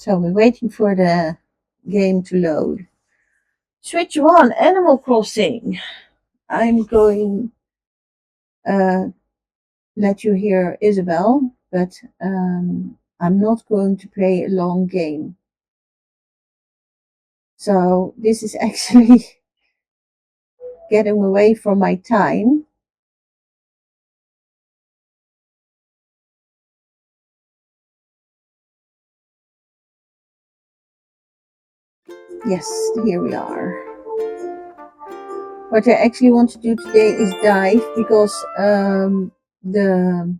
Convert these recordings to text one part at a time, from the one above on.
So we're waiting for the game to load. Switch 1, Animal Crossing. I'm going let you hear Isabel, but I'm not going to play a long game. So this is actually getting away from my time. Yes, here we are. What I actually want to do today is dive, because the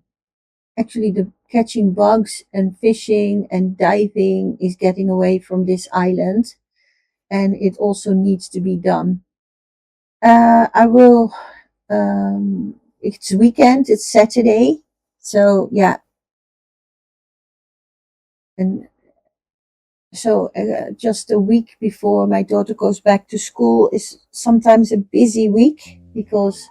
catching bugs and fishing and diving is getting away from this island, and it also needs to be done. I will, it's weekend, it's Saturday, so yeah. And so just a week before my daughter goes back to school is sometimes a busy week, because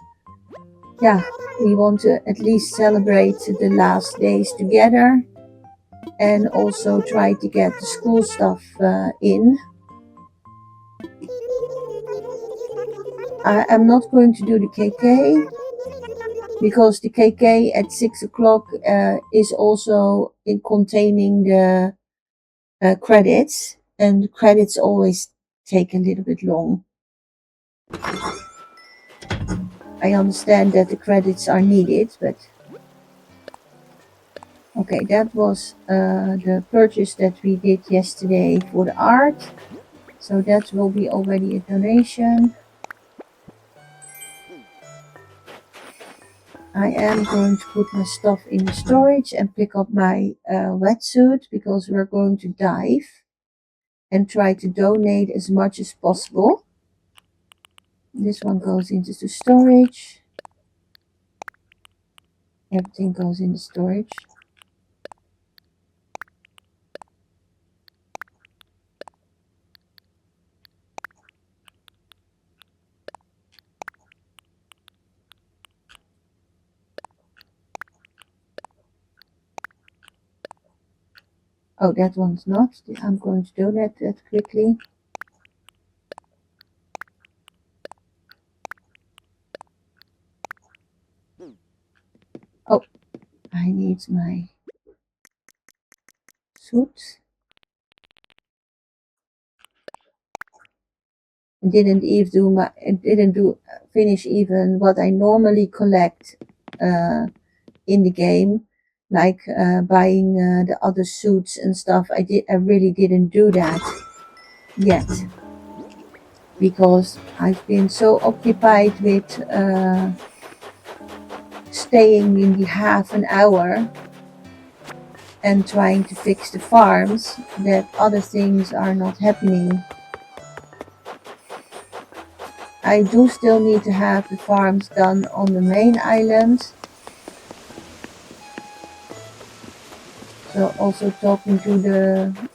yeah, we want to at least celebrate the last days together and also try to get the school stuff in. I'm not going to do the KK, because the KK at 6 o'clock is also in containing the credits, and the credits always take a little bit long. I understand that the credits are needed, but okay, that was the purchase that we did yesterday for the art, so that will be already a donation. I am going to put my stuff in the storage and pick up my wetsuit, because we're going to dive and try to donate as much as possible. This one goes into the storage. Everything goes in the storage. Oh, that one's not. I'm going to donate that quickly. Oh, I need my suit. Didn't finish even what I normally collect in the game, like buying the other suits and stuff. I really didn't do that yet, because I've been so occupied with staying in the half an hour and trying to fix the farms that other things are not happening. I do still need to have the farms done on the main island. So also talking to the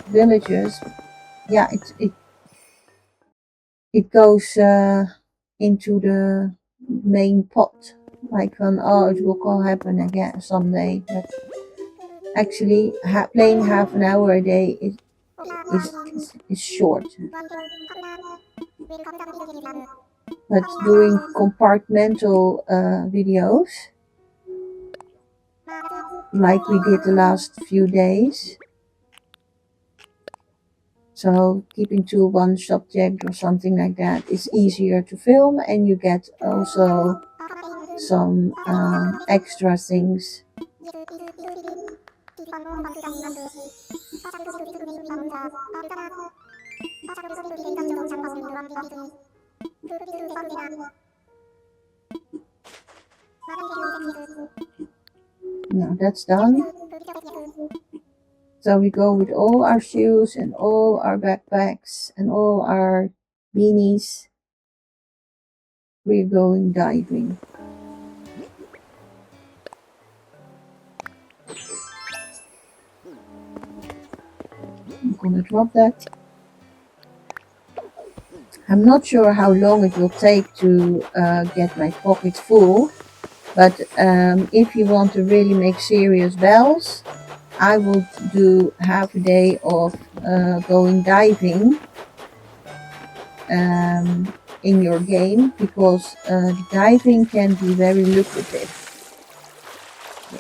villagers. Yeah, it goes into the main pot. Like it will all happen again someday. But actually, playing half an hour a day is short. But doing compartmental videos, like we did the last few days. So keeping to one subject or something like that is easier to film, and you get also some extra things. Now that's done. So we go with all our shoes and all our backpacks and all our beanies. We're going diving. I'm gonna drop that. I'm not sure how long it will take to get my pocket full, but if you want to really make serious bells, I would do half a day of going diving in your game, because diving can be very lucrative.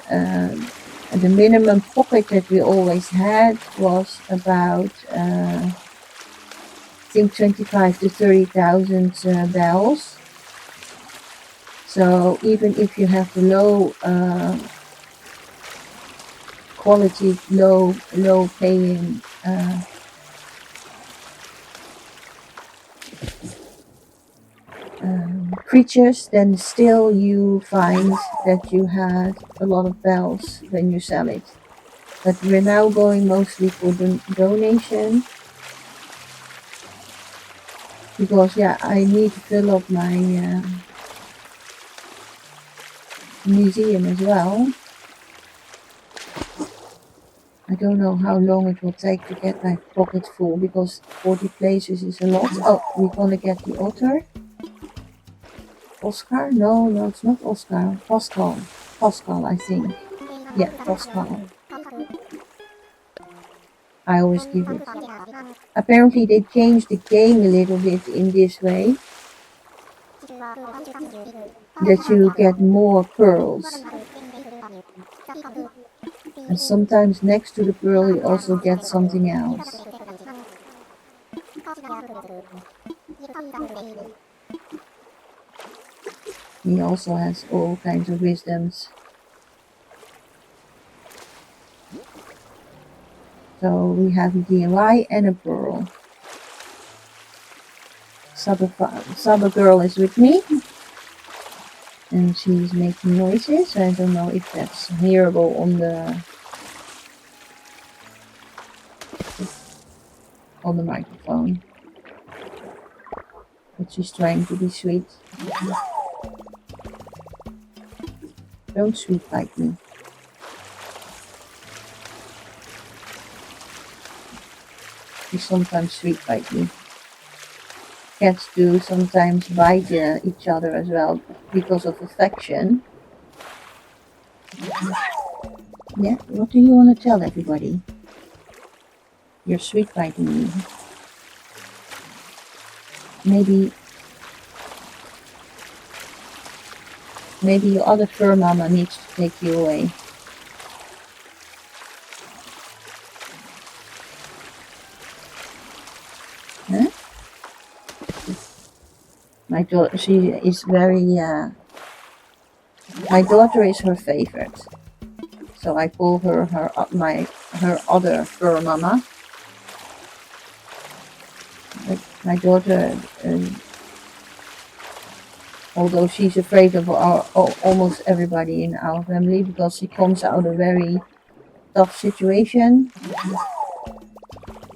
The minimum pocket that we always had was about I think 25 to 30,000 bells. So even if you have the low quality, low paying creatures, then still you find that you had a lot of bells when you sell it. But we're now going mostly for the donation, because yeah, I need to fill up my museum as well. I don't know how long it will take to get my pocket full, because 40 places is a lot. Oh, we're gonna get the otter. Oscar? No, it's not Oscar. Pascal. Pascal, I think. Yeah, Pascal. I always give it. Apparently they changed the game a little bit in this way, that you get more pearls. And sometimes next to the pearl you also get something else. He also has all kinds of wisdoms. So we have a DIY and a pearl. Saba girl is with me, and she's making noises. I don't know if that's hearable on the microphone, but she's trying to be sweet. Don't sweet bite me. She sometimes sweet bite me. Cats do sometimes bite each other as well because of affection. Yeah, what do you want to tell everybody? You're sweet biting me. Maybe your other fur mama needs to take you away. Huh? My daughter, she is very. My daughter is her favorite, so I call her her other fur mama. But my daughter, although she's afraid of almost everybody in our family, because she comes out of a very tough situation.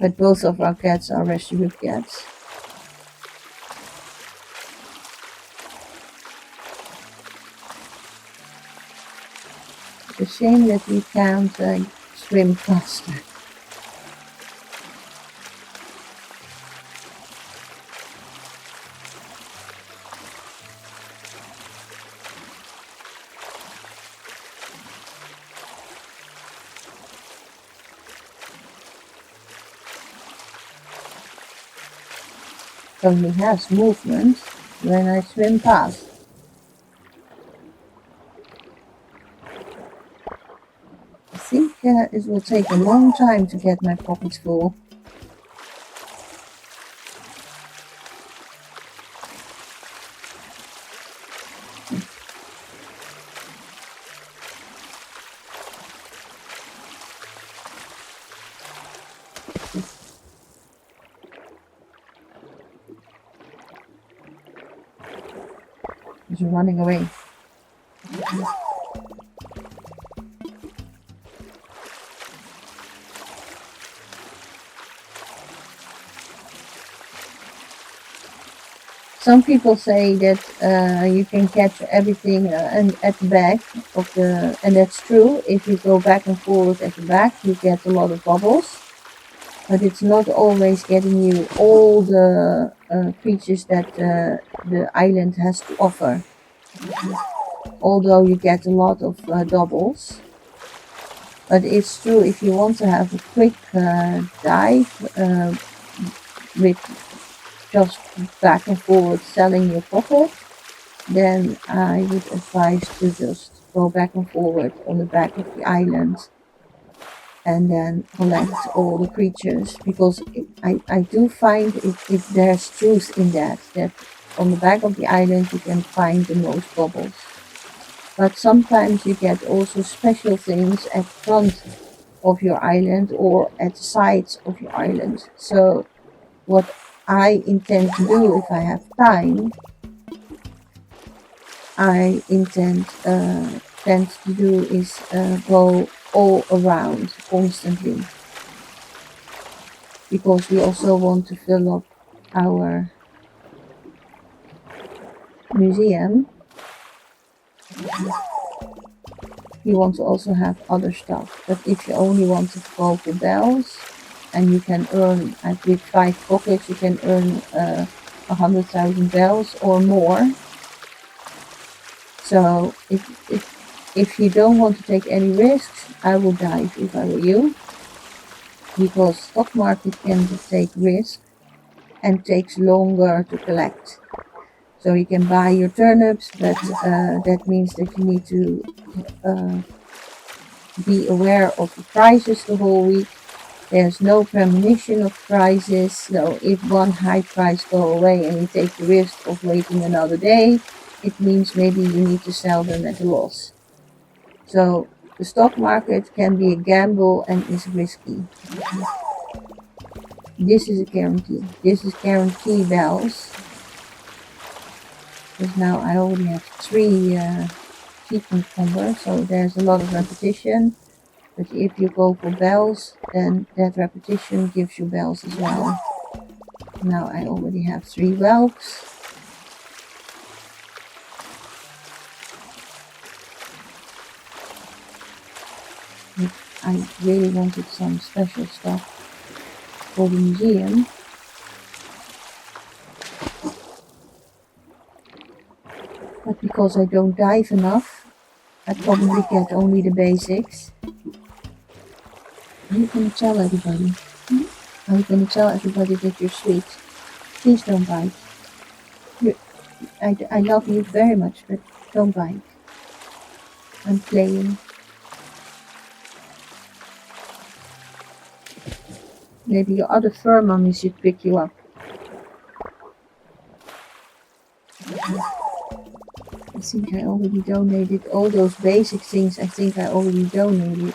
But both of our cats are rescue cats. It's a shame that we can't swim faster. Only has movement when I swim past. I think it will take a long time to get my pockets full. He's running away. Some people say that you can catch everything and at the back of the, and that's true. If you go back and forward at the back, you get a lot of bubbles. But it's not always getting you all the creatures that the island has to offer. Although you get a lot of doubles. But it's true, if you want to have a quick dive with just back and forward selling your pocket, then I would advise to just go back and forward on the back of the island and then collect all the creatures, because I do find there's truth in that on the back of the island you can find the most bubbles. But sometimes you get also special things at front of your island or at the sides of your island. So what I intend to do, if I have time, I tend to do is go all around constantly, because we also want to fill up our museum. You want to also have other stuff, but if you only want to go for bells, and you can earn, with 5 pockets you can earn 100,000 bells or more. So if you don't want to take any risks, I would dive if I were you, because stock market can take risk and takes longer to collect. So you can buy your turnips, but that means that you need to be aware of the prices the whole week. There's no premonition of prices, so if one high price go away and you take the risk of waiting another day, it means maybe you need to sell them at a loss. So the stock market can be a gamble and is risky. This is a guarantee. This is guarantee bells. Because now I already have 3 sequence numbers, so there's a lot of repetition. But if you go for bells, then that repetition gives you bells as well. Now I already have 3 whelps. I really wanted some special stuff for the museum. But because I don't dive enough, I probably get only the basics. Are you going to tell everybody? Are you going to tell everybody that you're sweet? Please don't bite. I love you very much, but don't bite. I'm playing. Maybe your other fur mommy should pick you up. I think I already donated all those basic things. I think I already donated.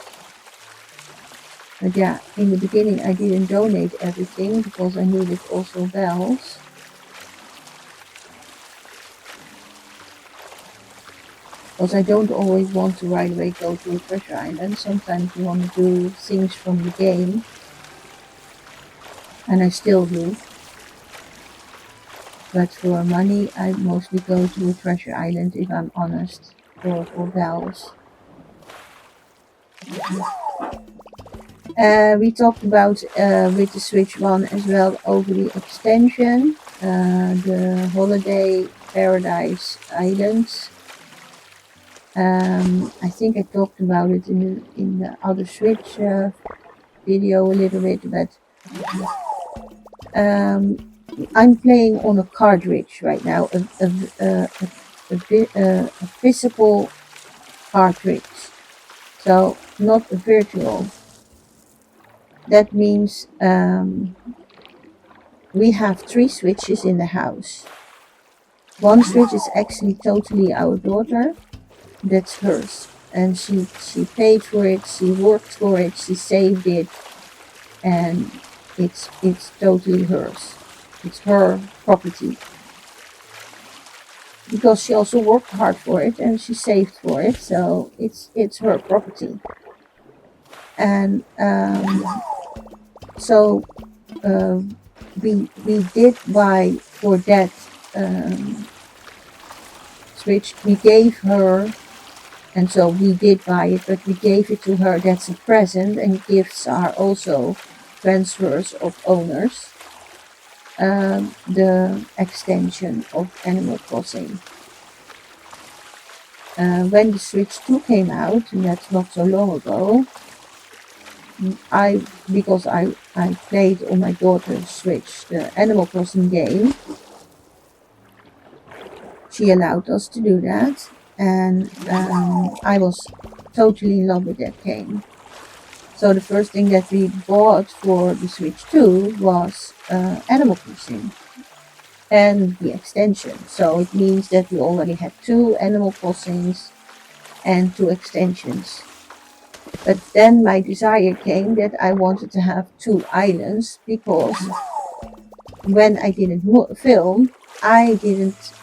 But yeah, in the beginning I didn't donate everything because I needed also bells. Because I don't always want to right away go to a treasure island. Sometimes you want to do things from the game. And I still do. But for money I mostly go to a treasure island, if I'm honest, for bells. We talked about with the Switch 1 as well over the extension, the Holiday Paradise Islands. I think I talked about it in the other Switch video a little bit, but I'm playing on a cartridge right now, a physical cartridge, so not a virtual. That means we have 3 switches in the house. One switch is actually totally our daughter. That's hers, and she paid for it, she worked for it, she saved it, and it's totally hers. It's her property, because she also worked hard for it and she saved for it, so it's her property. And so we did buy for that switch. We gave her, and so we did buy it, but we gave it to her. That's a present, and gifts are also transfers of owners. The extension of Animal Crossing. When the Switch 2 came out, and that's not so long ago, because I played on my daughter's Switch the Animal Crossing game, she allowed us to do that, and I was totally in love with that game. So the first thing that we bought for the Switch 2 was Animal Crossing and the extension. So it means that we already had 2 Animal Crossings and 2 extensions. But then my desire came that I wanted to have 2 islands, because when I didn't film, I didn't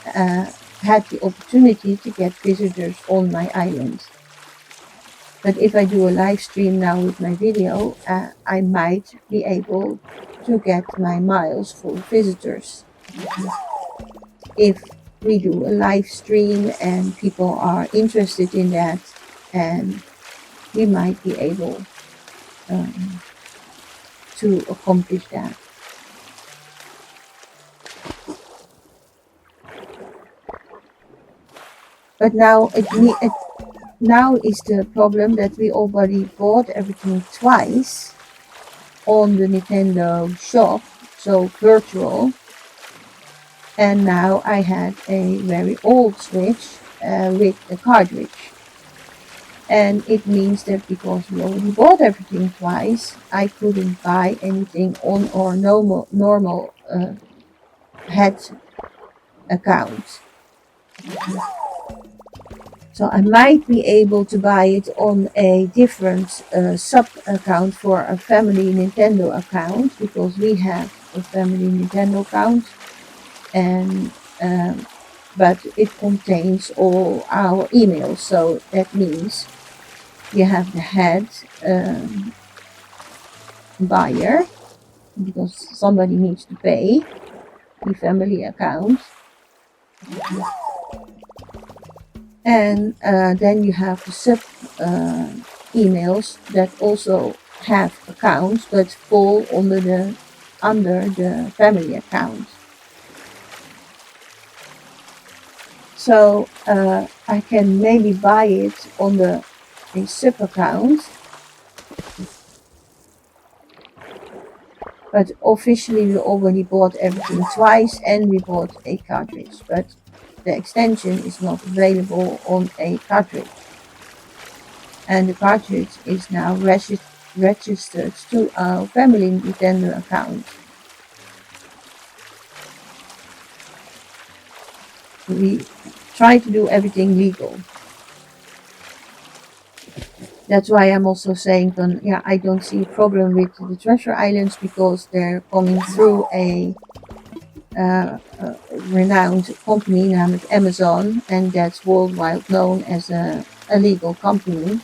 had the opportunity to get visitors on my island. But if I do a live stream now with my video, I might be able to get my miles full of visitors. If we do a live stream and people are interested in that, and we might be able to accomplish that. But now now is the problem that we already bought everything twice on the Nintendo shop, so virtual. And now I had a very old Switch with a cartridge. And it means that because we already bought everything twice, I couldn't buy anything on our normal head account. So I might be able to buy it on a different sub account for a family Nintendo account, because we have a family Nintendo account, and but it contains all our emails. So that means you have the head buyer, because somebody needs to pay the family account. And then you have the sub emails that also have accounts but fall under the family account. So I can maybe buy it on a sub account, but officially we already bought everything twice, and we bought a cartridge, but the extension is not available on a cartridge, and the cartridge is now registered to our family Nintendo account. We try to do everything legal. That's why I'm also saying, yeah, I don't see a problem with the treasure islands, because they're coming through a renowned company named Amazon, and that's worldwide known as a legal company,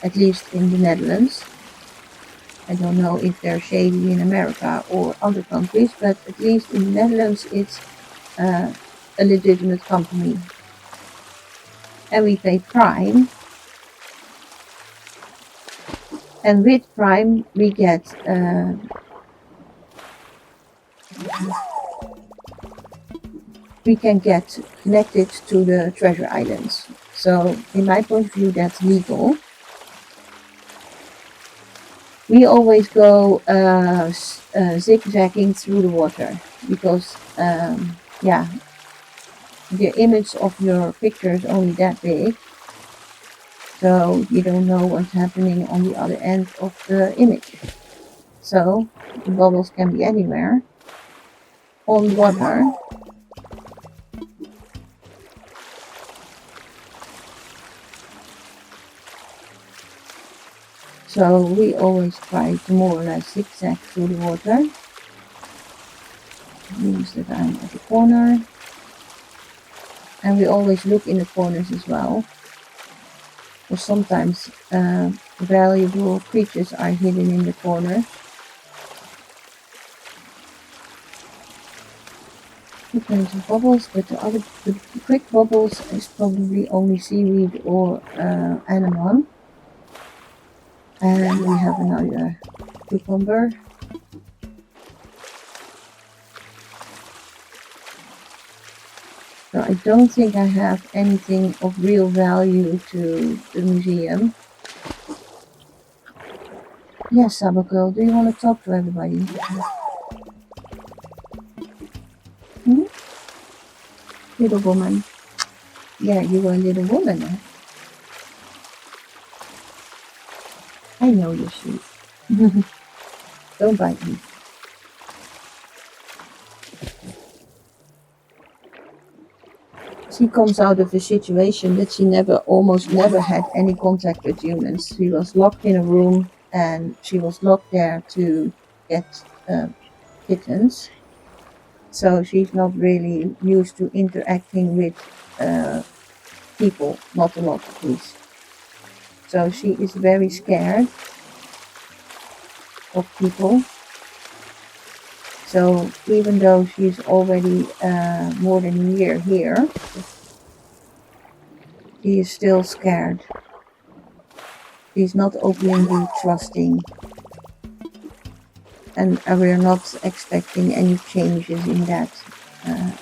at least in the Netherlands. I don't know if they're shady in America or other countries, but at least in the Netherlands it's a legitimate company. And we pay Prime, and with Prime we get we can get connected to the treasure islands. So in my point of view, that's legal. We always go zigzagging through the water, because yeah, the image of your picture is only that big, so you don't know what's happening on the other end of the image. So the bubbles can be anywhere on water. So we always try to more or less zigzag through the water. It means that I'm at the corner. And we always look in the corners as well. Because sometimes valuable creatures are hidden in the corners. Two kinds of bubbles, but the quick bubbles is probably only seaweed or anemone. And we have another cucumber. So I don't think I have anything of real value to the museum. Yes, Sabako, do you want to talk to everybody? Hmm? Little woman. Yeah, you were a little woman. Eh? I know you're sweet. Don't bite me. She comes out of a situation that she almost never had any contact with humans. She was locked in a room and she was locked there to get kittens. So she's not really used to interacting with people, not a lot at least. So she is very scared of people. So even though she's already more than a year here, she is still scared. She's not openly trusting, and we're not expecting any changes in that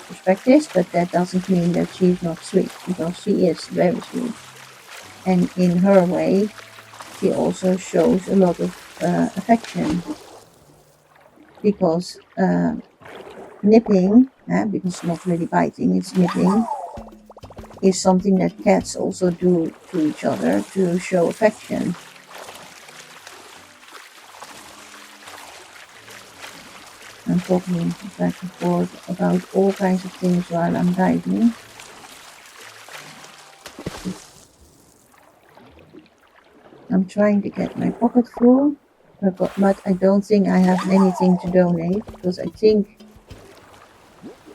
perspective, but that doesn't mean that she's not sweet, because she is very sweet. And in her way, she also shows a lot of affection, because nipping, because it's not really biting, it's nipping, is something that cats also do to each other to show affection. I'm talking back and forth about all kinds of things while I'm diving. I'm trying to get my pocket full, but I don't think I have anything to donate, because I think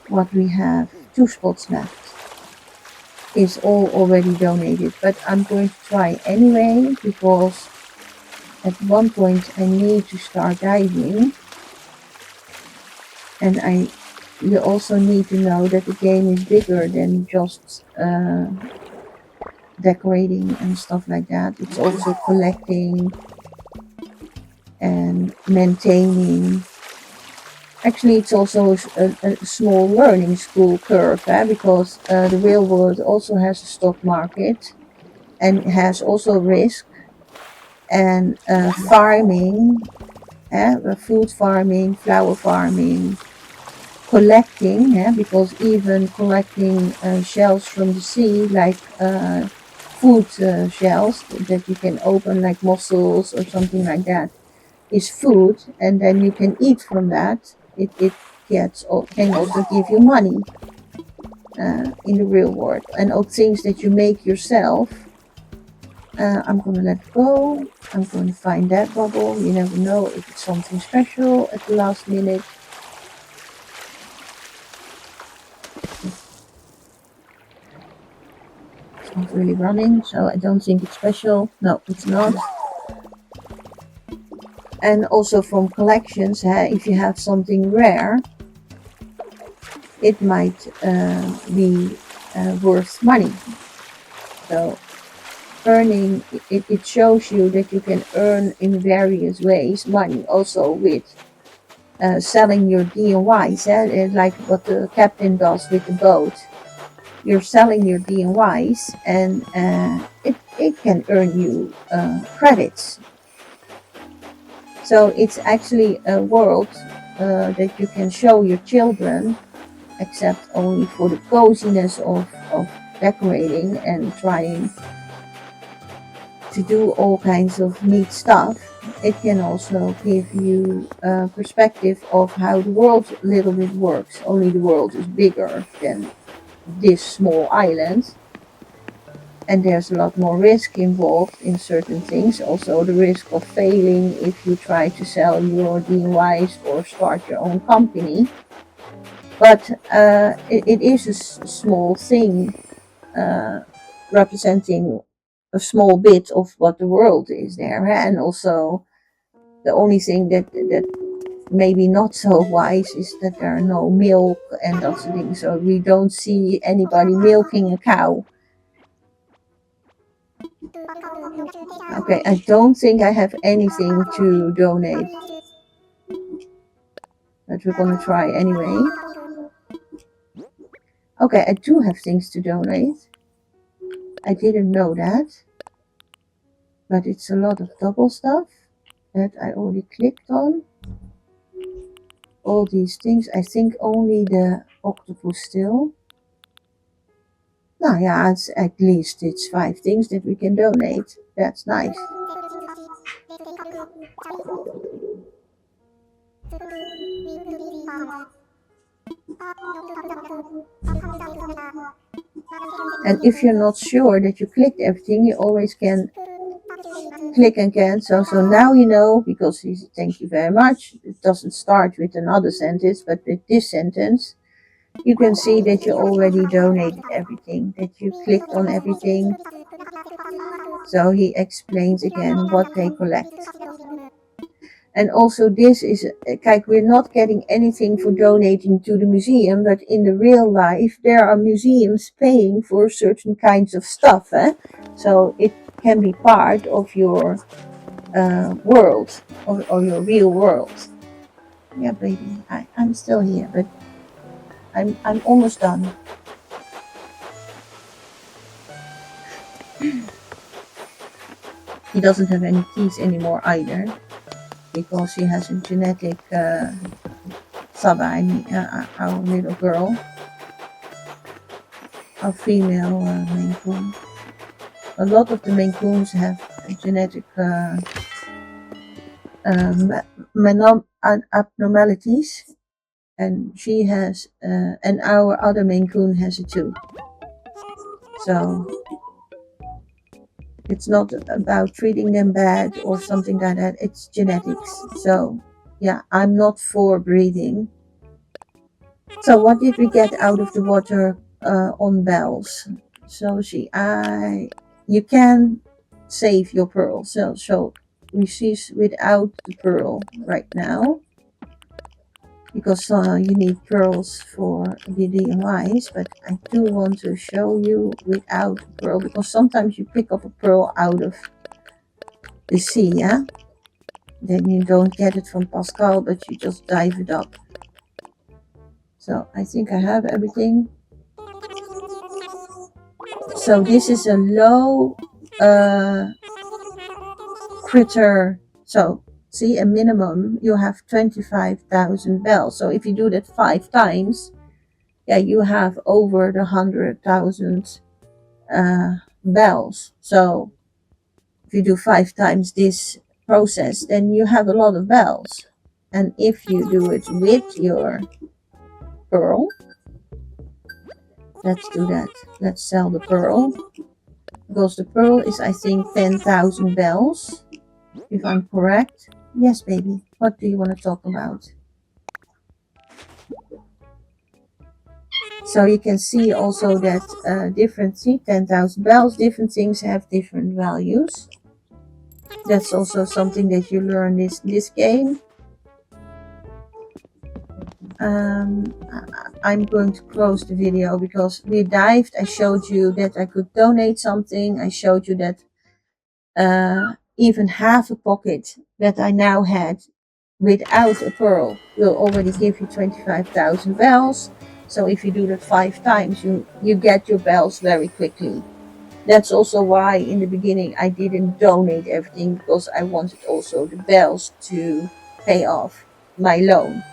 what we have, 2 spots left, is all already donated. But I'm going to try anyway, because at one point I need to start diving, and you also need to know that the game is bigger than just decorating and stuff like that. It's also collecting and maintaining. Actually, it's also a small learning school curve, because the real world also has a stock market and has also risk, and farming, food farming, flower farming, collecting, because even collecting shells from the sea, like food shells that you can open, like mussels or something like that, is food, and then you can eat from that. It can also give you money in the real world, and all things that you make yourself. I'm gonna let go. I'm going to find that bubble. You never know if it's something special at the last minute. It's not really running, so I don't think it's special. No, it's not. And also from collections, if you have something rare, it might be worth money. So earning, it shows you that you can earn in various ways money, also with selling your DIYs, like what the captain does with the boat. You're selling your DIYs, and it can earn you credits. So it's actually a world that you can show your children, except only for the coziness of decorating and trying to do all kinds of neat stuff. It can also give you a perspective of how the world a little bit works. Only the world is bigger than this small island, and there's a lot more risk involved in certain things. Also the risk of failing if you try to sell your DIYs or start your own company. But it is a small thing, representing a small bit of what the world is there. And also the only thing that maybe not so wise is that there are no milk and that sort of thing. So we don't see anybody milking a cow. Okay, I don't think I have anything to donate, but we're gonna try anyway. Okay, I do have things to donate. I didn't know that, but it's a lot of double stuff. that I already clicked on. All these things. I think only the octopus still. Nou ja, at least it's 5 things that we can donate. That's nice. And if you're not sure that you clicked everything, you always can click again. So now you know, because thank you very much. It doesn't start with another sentence, but with this sentence, you can see that you already donated everything, that you clicked on everything. So he explains again what they collect. And also this is, kijk, we're not getting anything for donating to the museum, but in the real life, there are museums paying for certain kinds of stuff. So it can be part of your world, or your real world. Yeah, baby, I'm still here, but I'm almost done. He doesn't have any teeth anymore either, because he has a genetic Sabine, our little girl, our female Maine Coon. A lot of the Maine Coons have genetic abnormalities, and she has, and our other Maine Coon has it too. So it's not about treating them bad or something like that. It's genetics. So yeah, I'm not for breeding. So what did we get out of the water on bells? So you can save your pearl. So we cease without the pearl right now, because you need pearls for the DIYs, but I do want to show you without pearl, because sometimes you pick up a pearl out of the sea, yeah? Then you don't get it from Pascal, but you just dive it up. So I think I have everything. So this is a low critter. So see, a minimum you have 25,000 bells. So if you do that 5 times, yeah, you have over the 100,000 bells. So if you do 5 times this process, then you have a lot of bells. And if you do it with your pearl, let's do that. Let's sell the pearl, because the pearl is, I think, 10,000 bells, if I'm correct. Yes, baby. What do you want to talk about? So you can see also that different, see, 10,000 bells, different things have different values. That's also something that you learn this game. I'm going to close the video, because we dived. I showed you that I could donate something. I showed you that even half a pocket that I now had without a pearl will already give you 25,000 bells. So if you do that 5 times, you get your bells very quickly. That's also why in the beginning I didn't donate everything, because I wanted also the bells to pay off my loan.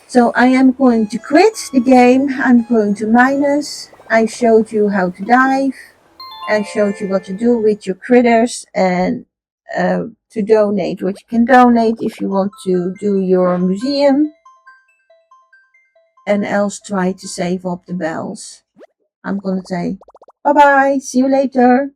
So I am going to quit the game. I'm going to minus. I showed you how to dive. I showed you what to do with your critters, and to donate what you can donate if you want to do your museum, and else try to save up the bells. I'm gonna say bye bye, see you later.